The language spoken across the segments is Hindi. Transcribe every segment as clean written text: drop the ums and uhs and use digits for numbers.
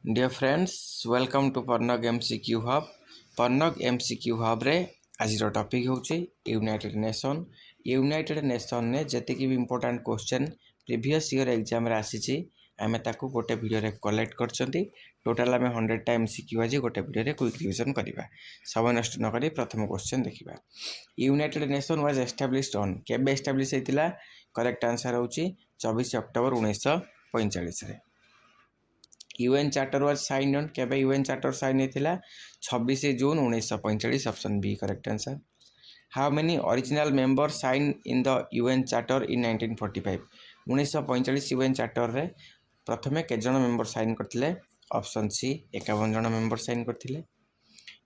Dear friends, welcome to Pannag MCQ Hub. Pannag MCQ Hub रे आज टॉपिक होची यूनाइटेड नेशन। यूनाइटेड नेशन ने जतिकि भी important question previous year exam रे आसीची आमे ताकू गोटे वीडियो रे कलेक्ट करचंती। टोटल आमे 100 टाइम MCQ आज गोटे वीडियो रे क्विक रिवीजन करबा। समय नष्ट न करी प्रथम क्वेश्चन देखिबा। United Nation was established on केबे एस्टैब्लिश हेतिला? करेक्ट आंसर होची 24 अक्टोबर 1945 रे। UN charter was sign on केबे UN चार्टर साइन हेतिला? 26 June 1945 option B correct answer. How many original member sign in the UN charter in 1945? 1945 UN charter रे प्रथमे के जन मेंबर साइन करथिले? ऑप्शन सी 51 जन मेंबर साइन करथिले।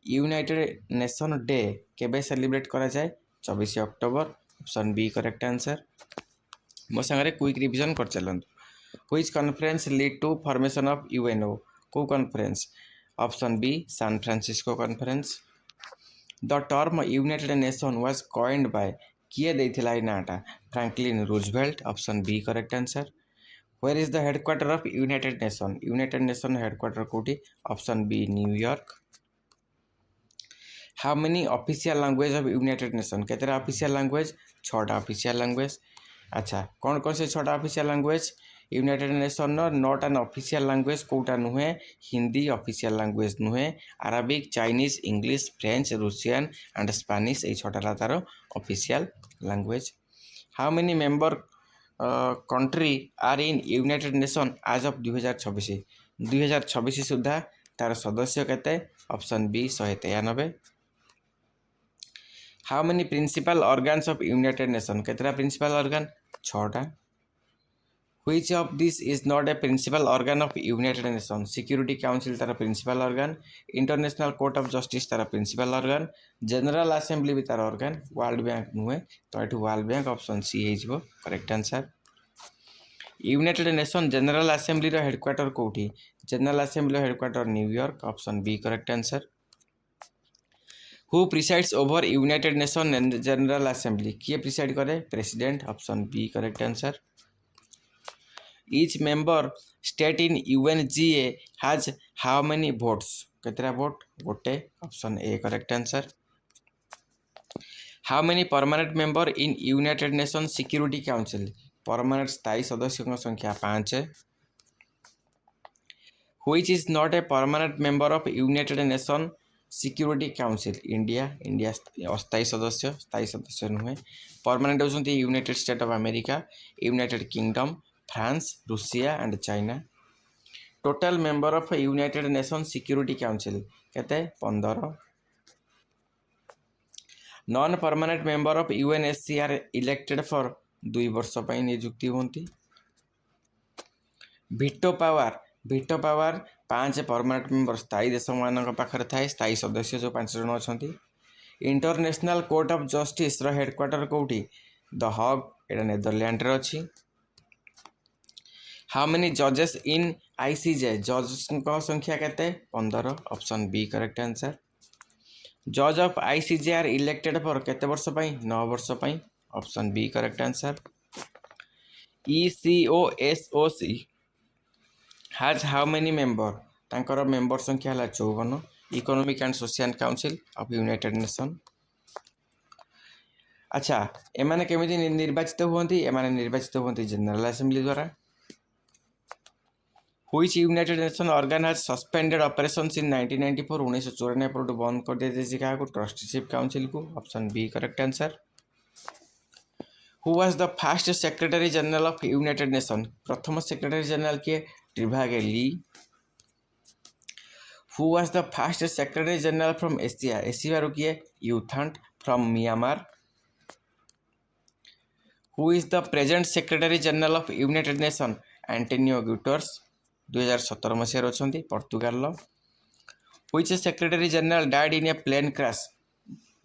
यूनाइटेड नेशन डे केबे सेलिब्रेट करा जाए? 24 October option B correct answer. मो संगे क्विक रिवीजन कर चलंतु। Which conference lead to formation of UNO? Co conference? Option B San Francisco Conference. The term United Nation was coined by किए देथिला नाटा? Franklin Roosevelt option B correct answer. Where is the headquarter of United Nation? United Nation headquarter कोठी? Option B New York. How many official language of United Nation? केतेरा official language? 6टा official language। अच्छा कौन कौन से 6टा official language? United Nation not an official language कोटा नुहे? हिंदी ऑफिशियल लैंग्वेज नुहे, Arabic, Chinese, English, French, Russian and Spanish ये 6टा तार official language. How many member country are in United Nation as of 2026 सुधा तार सदस्य केते? Option B 193। How many principal organs of United Nation? केतरा प्रिंसिपल ऑर्गन? 6टा। Which of this is not a principal organ of United Nations? Security Council Tara principal organ, International Court of Justice Tara principal organ, General Assembly भी तारा organ, World Bank नुहे तो एठु World Bank ऑप्शन सी हेजिबो correct answer. United Nation General Assembly रो हेडक्वार्टर कोठी? General Assembly headquarter New York option B correct answer. Who presides over United Nation General Assembly? किए प्रिसाइड करे? President option B correct answer. Each member state in UNGA has how many votes? केतरा वोट? गोटे option A correct answer. How many permanent member in United Nations Security Council? Permanent स्थायी सदस्यों संख्या 5 है। Which is not a permanent member of United Nations Security Council? India अस्थायी सदस्य नुहे। परमानेंट होती United State of America, United Kingdom, France, Russia and China. Total member of United Nation Security Council केते? 15। Non permanent member of UNSC are elected for 2 वर्ष पई नियुक्ति होती। वीटो पावर 5 परमानेंट मेंबर स्थायी देश मान पाखरे थाए, स्थायी सदस्य जो 5 जन अछंती। इंटरनेशनल कोर्ट ऑफ जस्टिस रो हेडक्वार्टर कोठी? द हग एटा नेदरलैंड रे अछि। हाउ मेनी जजेस इन ICJ? जजेस संख्या केते? 15 ऑप्शन बी करेक्ट आंसर। जज of ICJ are elected for केते वर्ष पई? 9 वर्ष पई option B correct answer. ECOSOC has how many member? तांकर मेंबर संख्या हला 54। Economic and Social Council of United Nation. अच्छा एमाने केमिति निर्वाचित हुवंती? एमाने निर्वाचित हुवंती जनरल असेंबली द्वारा। Which United Nations organ has suspended operations in 1994? 1994 पर बंद कर दिया क्या को? ट्रस्टीशिप काउंसिल को option B correct answer. Who was the first Secretary General of United Nations? प्रथम सेक्रेटरी जनरल किए? Trygve Lie. Who was the first Secretary General from Asia? Asia रो किए? U Thant from Myanmar. Who is the present Secretary General of United Nations? Antonio Guterres 2017 मसीह अच्छा Portugal. Which Secretary General died in a plane crash?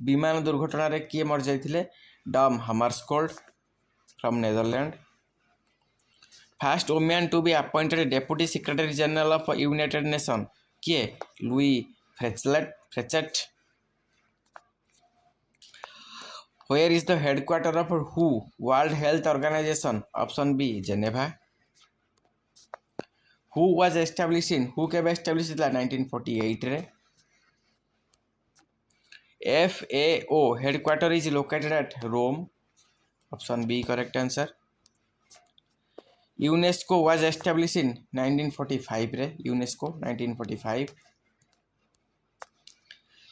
विमान दुर्घटना रे किए मर जाइथिले? Dag Hammarskjold from Netherland. First women to be appointed deputy secretary general of United Nation किए? Louise Frechette. Where is the headquarter of WHO? World Health Organization option B Geneva. Who was establish in हु केबे एस्टाब्लिश थिला 1948 रे FAO headquarter is located at Rome option B correct answer UNESCO was establish in 1945 रे यूनेस्को 1945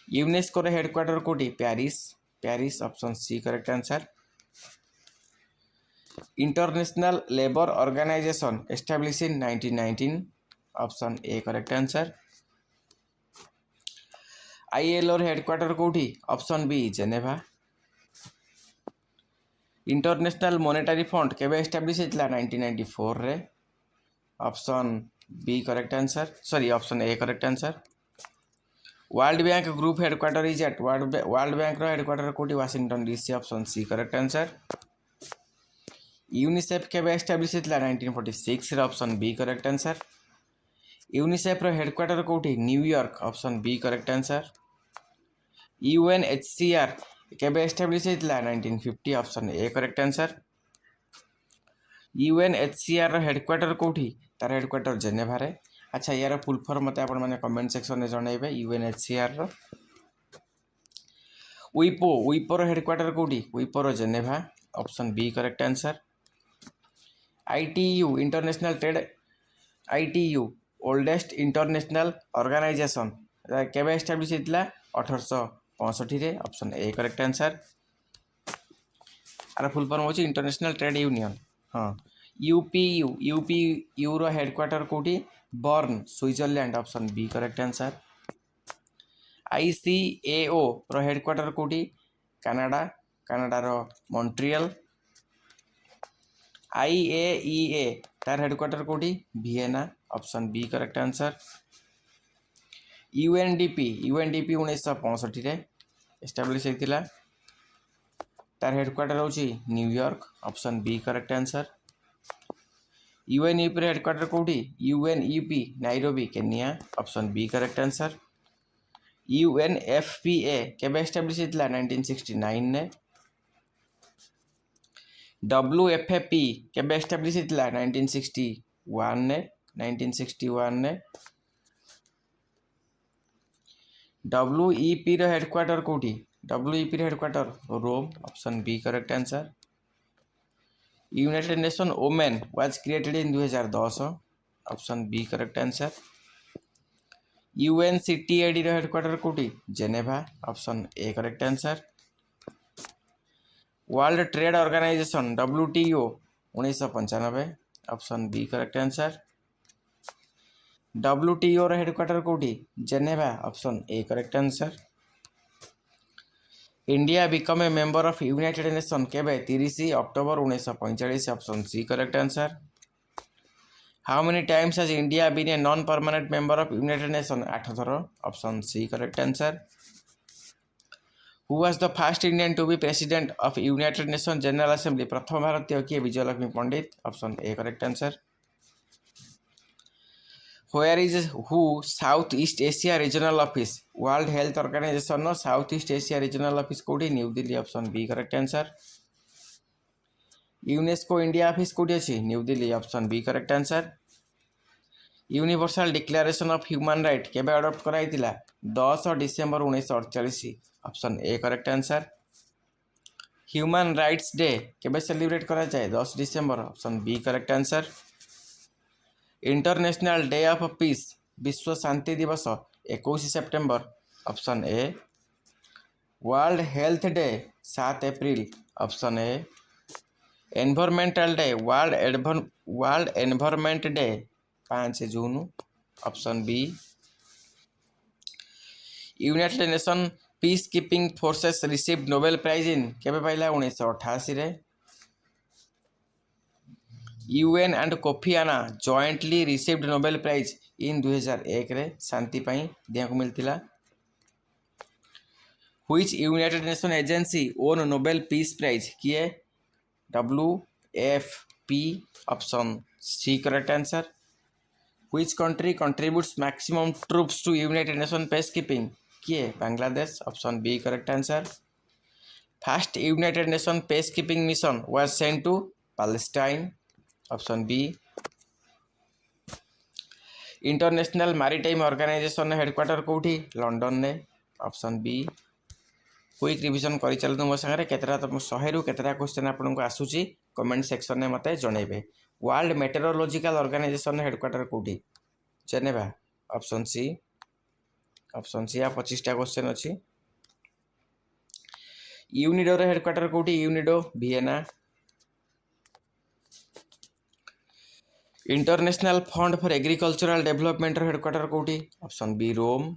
यूनेस्को रे हेडक्वार्टर कोठी Paris Paris option C correct answer International Labour Organisation establish in 1919 option A correct answer ILO headquarter कोठी option B Geneva International Monetary Fund केबे एस्टाब्लिश हेतला 1994 रे option B correct answer sorry option A correct answer World Bank Group headquarter is at World Bank रो हेडक्वार्टर कोठी Washington DC option C correct answer UNICEF केबे एस्टाब्लिश हेतला 1946 रे option B correct answer UNICEF रो हेडक्वार्टर कोठी New York option B correct answer UNHCR केबे एस्टाब्लिश हेतला 1950 option A correct answer UNHCR रो हेडक्वार्टर कोठी तार हेडक्वार्टर जेनेभा रे अच्छा यार फुल फॉर्म मते आपण माने कमेंट सेक्शन में जणाइबे UNHCR रो विपो रो हेडक्वार्टर कोठी विपो रो Geneva option B correct answer ITU International Trade ITU oldest international organisation केबे एस्टाब्लिश हेतला 1865 रे ऑप्शन ए करेक्ट आंसर आर फुल फॉर्म होची इंटरनेशनल ट्रेड यूनियन हां UPU रो हेडक्वार्टर कोठी Bern Switzerland option B correct answer ICAO रो हेडक्वार्टर कोठी कनाडा रो मॉन्ट्रियल IAEA तार हेडक्वार्टर कोठी Vienna option B correct answer UNDP 1965 रे एस्टाब्लिश हेतिला तार हेडक्वार्टर होची New York option B correct answer UNEP रे हेडक्वार्टर कोठी UNEP Nairobi Kenya option B correct answer UNFPA केबे एस्टाब्लिश हेतिला 1969 ने WFP केबे एस्टाब्लिश हेतिला 1961 ने WEP रो हेडक्वार्टर कोठी WEP रो headquarter Rome option B correct answer United Nation Women was created in 2010 option B correct answer UNCTAD रो हेडक्वार्टर कोठी Geneva option A correct answer World Trade Organisation WTO 1995 option B correct answer WTO row headquarter कोठी Geneva option A correct answer India become a member of United Nation केबे 30 October 1945 option C correct answer how many times has India been a non permanent member of United Nation 8 थर option C correct answer who was the first Indian to be president of United Nation General Assembly प्रथम भारतीय किए Vijayalakshmi Pandit option A correct answer Where is who South East Asia Regional Office World Health Organization नो South East Asia Regional Office कोठी New Delhi option B correct answer UNESCO India office कोठी अछि New Delhi option B correct answer Universal Declaration of Human Right केबे अडॉप्ट कराइतिला 10 December 1948 option A correct answer Human Rights Day केबे सेलिब्रेट करा जाए 10 December option B correct answer International Day of Peace विश्व शांति दिवस 21 September option A World Health day 7 April option A environmental day World Environment Day 5 June option B United Nation peace keeping forces received Nobel Prize in केबे पाइला 1988 रे UN and Kofi Annan jointly received Nobel Prize in 2001 रे शांति पाई दिया को मिलतिला which United Nation agency won Nobel Peace Prize किए WFP option C correct answer which country contributes maximum troops to United Nation peace keeping किए Bangladesh option B correct answer first United Nation peace keeping mission was sent to Palestine option B International Maritime Organisation headquarter कोठी लंडन ने ऑप्शन बी। क्विक रिवीजन कर चलतु मो सागर केतरा तुम 100 रु केतरा क्वेश्चन आपको आसूची कमेंट सेक्शन में मते जनइबे। वर्ल्ड मेटेरोलॉजिकल ऑर्गेनाइजेशन हेडक्वार्टर कोठी Geneva option C. Option C आ 25टा क्वेश्चन अछि। यूनिडो रे हेडक्वार्टर कोठी UNIDO Vienna. International Fund for Agricultural Development headquarter कोठी option B Rome.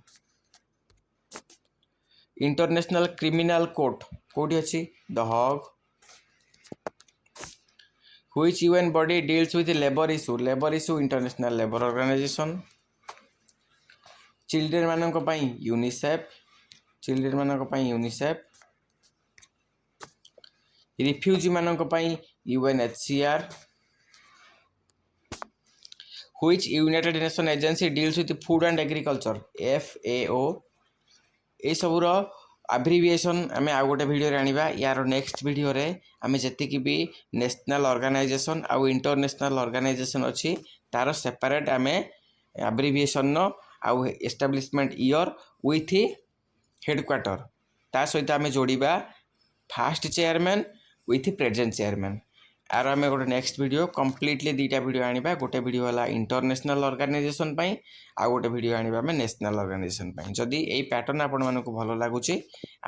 International Criminal Court कोठी अछि the Hague. Which UN body deals with labour issue International Labour Organisation. Children मानक पई यूनिसेफ। चिल्ड्रेन मानक पई यूनिसेफ। रिफ्यूजी मानक पई UNHCR. Which United Nation agency deals with food and agriculture FAO। ये सबूर एब्रिविएशन आम आउ गोटे वीडियो आनिबा। यार नेक्स्ट वीडियो रे आम जी भी नेशनल ऑर्गेनाइजेशन आउ इंटरनेशनल ऑर्गेनाइजेशन अच्छी तार सेपरेट आम एब्रिविएशन आउ एस्टाब्लिशमेंट ईयर विथ हेडक्वार्टर ता सहित आम जोड़िबा first chairman with present chairman. आर आम गोटे नेक्स्ट वीडियो कंप्लीटली दुईटा वीडियो आनिबा। गोटे वीडियो वाला इंटरनेशनल ऑर्गेनाइजेशन पई आउ गोटे वीडियो आनिबा आम नेशनल ऑर्गेनाइजेशन पई। जदि एई पैटर्न आपण मानकु भलो लागुची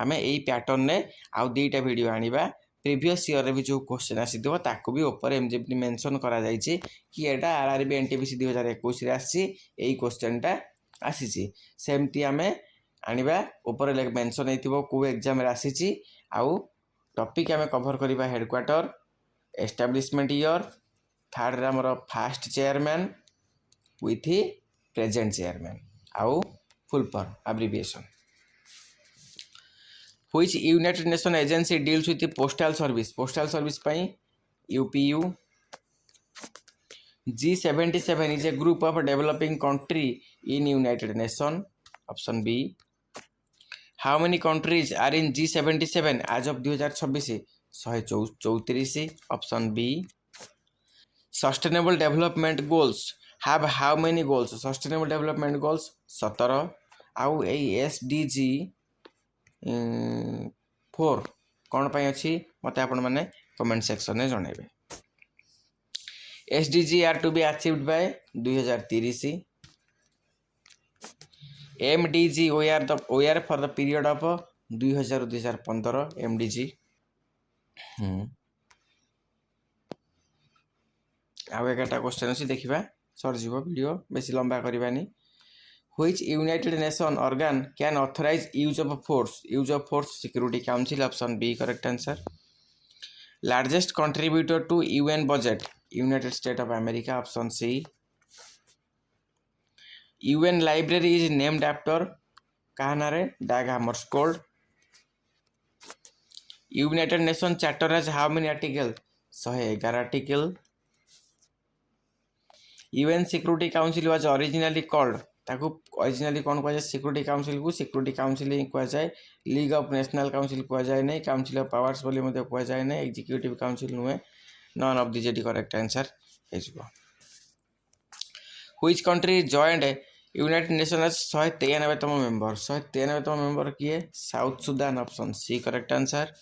आम एई पैटर्न ने आउ दुईटा वीडियो आनिबा। प्रीवियस ईयर रे भी जो क्वेश्चन आसीथिबो ताकू भी ऊपर एमजेपी मेंशन करा जायछि कि एटा आरआरबी एनटीपीसी 2021 रे आसी एई क्वेश्चनटा आसीछि। सेमती आम आनिबा ऊपर मेंशन हेतिबो को एग्जाम रे आसीछि आउ टॉपिक आम कवर करिबा हेडक्वार्टर एस्टाब्लिशमेंट ईयर थर्ड रे हमर first chairman with present chairman आउ full form abbreviation. Which United Nation agency deals with postal service पई UPU। G77 is a group of developing country in United Nations option B। How many countries are in G77 as of 2026 134 option B। Sustainable development goals have how many goals sustainable development goals 17। आउ SDG 4 कौन पाई अच्छी मत आपण मैंने कमेंट सेक्शन में जनइबे। SDG are to be achieved by 2030। MDG we are for the period of 2000-2015 MDG। आउ 11टा क्वेश्चन अच्छी देखा सरजीव वीडियो बेसी लंबा करवानी। Which United Nation organ can authorize use of force Security Council option B correct answer। Largest contributor to UN budget United States of America option C। UN library is named after kaha na re Dag Hammarskjöld। United Nations Charter has how many articles 111 article। UN Security Council was originally called ताकू ओरिजिनली कौन कह सिक्योरिटी काउंसिल को सिक्योरिटी काउंसिल ही कह जाए। लीग ऑफ नेशनल काउंसिल कह जाए नहीं। काउंसिल ऑफ पावर्स बोली मते कह जाए नहीं। एग्जीक्यूटिव काउंसिल नुहे नन ऑफ द जेडी करेक्ट आंसर हेजबो। Which country joined United Nations 193तम मेंबर 193तम मेंबर किए South Sudan option C correct answer.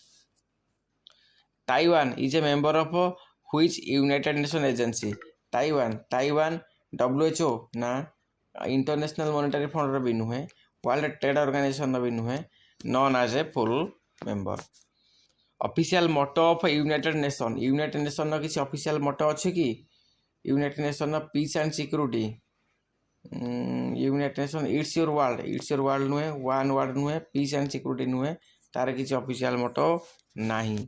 Taiwan is a member of which United Nation agency Taiwan WHO ना इंटरनेशनल मॉनेटरी फंड भी नुहे वर्ल्ड ट्रेड ऑर्गेनाइजेशन भी नुहे none as a full member. Official motto of United Nation किसी ऑफिशियल मोटो अच्छे कि United Nation piece and security United nation it's your world नुहे वन वर्ल्ड नुहे पीस एंड सिक्योरिटी नुहे तार किसी ऑफिशियल मोटो नहीं।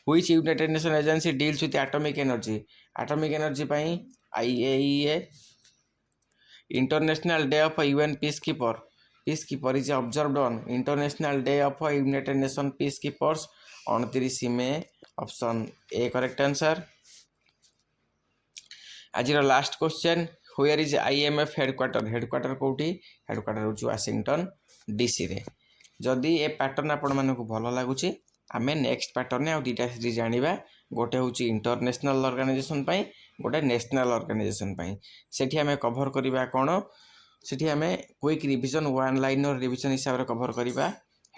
Which United Nation agency deals with atomic energy पई IAEA। International Day of UN Peacekeeper is observed on International Day of United Nations Peacekeepers 29 May option A correct answer। आज last question where is IMF headquarter कोठी हेडक्वार्टर होची वाशिंगटन DC रे। जदि ए पैटर्न आपण मानकु भलो लागुची आमे नेक्स्ट पैटर्न आ दुईटा सीरीज जानिबा। गोटे होची इंटरनेशनल ऑर्गेनाइजेशन पई गोटे नेशनल ऑर्गेनाइजेशन पाई सेठी हमें कवर करिबा कोन सेठी हमें quick revision one liner revision हिसाब रे कवर करिबा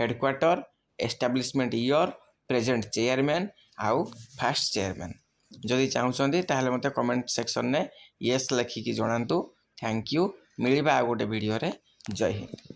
headquarter establishment year present chairman आउ फास्ट चेयरमैन जदि चाहूछंती ताहले मते कमेंट सेक्शन ने यस लिखिकी जणांतु थैंक यू मिलिबा आ गोटे वीडियो रे जय हिंद।